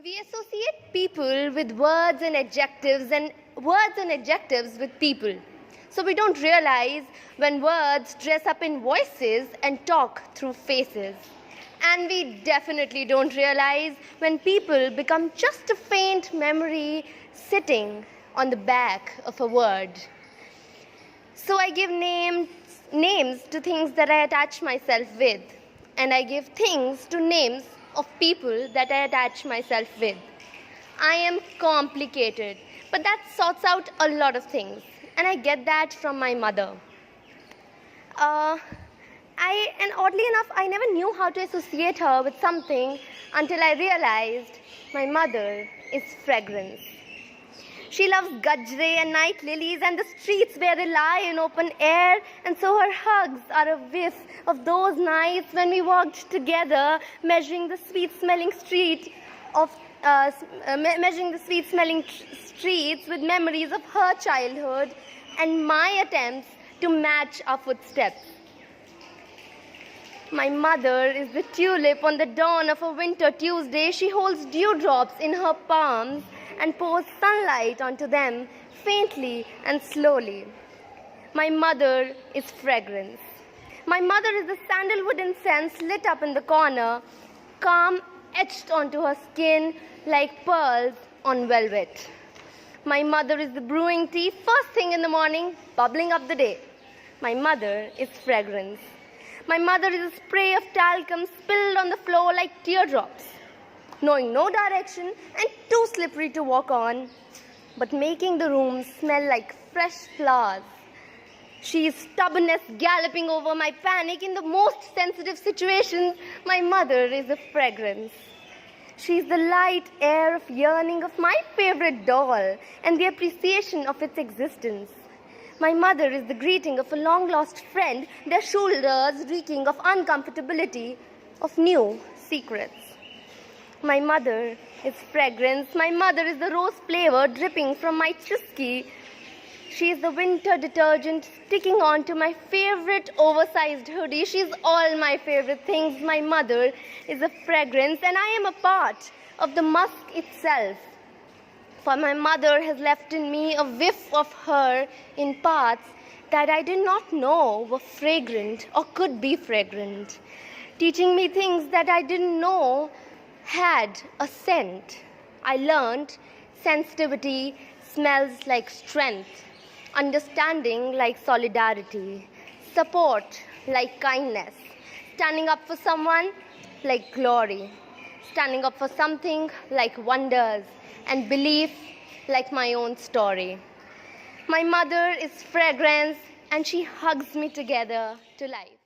We associate people with words and adjectives with people. So we don't realize when words dress up in voices and talk through faces. And we definitely don't realize when people become just a faint memory sitting on the back of a word. So I give names to things that I attach myself with, and I give things to names of people that I attach myself with. I am complicated, but that sorts out a lot of things, and I get that from my mother. And oddly enough, I never knew how to associate her with something until I realized my mother is fragrance. She loves gajre and night lilies and the streets where they lie in open air, and so her hugs are a whiff of those nights when we walked together, measuring the sweet-smelling streets with memories of her childhood and my attempts to match our footsteps. My mother is the tulip on the dawn of a winter Tuesday. She holds dewdrops in her palms and pours sunlight onto them faintly and slowly. My mother is fragrance. My mother is the sandalwood incense lit up in the corner, calm etched onto her skin like pearls on velvet. My mother is the brewing tea first thing in the morning, bubbling up the day. My mother is fragrance. My mother is a spray of talcum spilled on the floor like teardrops, knowing no direction and too slippery to walk on, but making the room smell like fresh flowers. She is stubbornness galloping over my panic in the most sensitive situations. My mother is a fragrance. She is the light air of yearning of my favorite doll and the appreciation of its existence. My mother is the greeting of a long-lost friend, their shoulders reeking of uncomfortability, of new secrets. My mother is fragrance. My mother is the rose flavor dripping from my chisky. She is the winter detergent sticking on to my favorite oversized hoodie. She is all my favorite things. My mother is a fragrance, and I am a part of the musk itself. For my mother has left in me a whiff of her in parts that I did not know were fragrant or could be fragrant, teaching me things that I didn't know had a scent. I learned sensitivity smells like strength, understanding like solidarity, support like kindness, standing up for someone like glory, standing up for something like wonders, and belief like my own story. My mother is fragrance, and she hugs me together to life.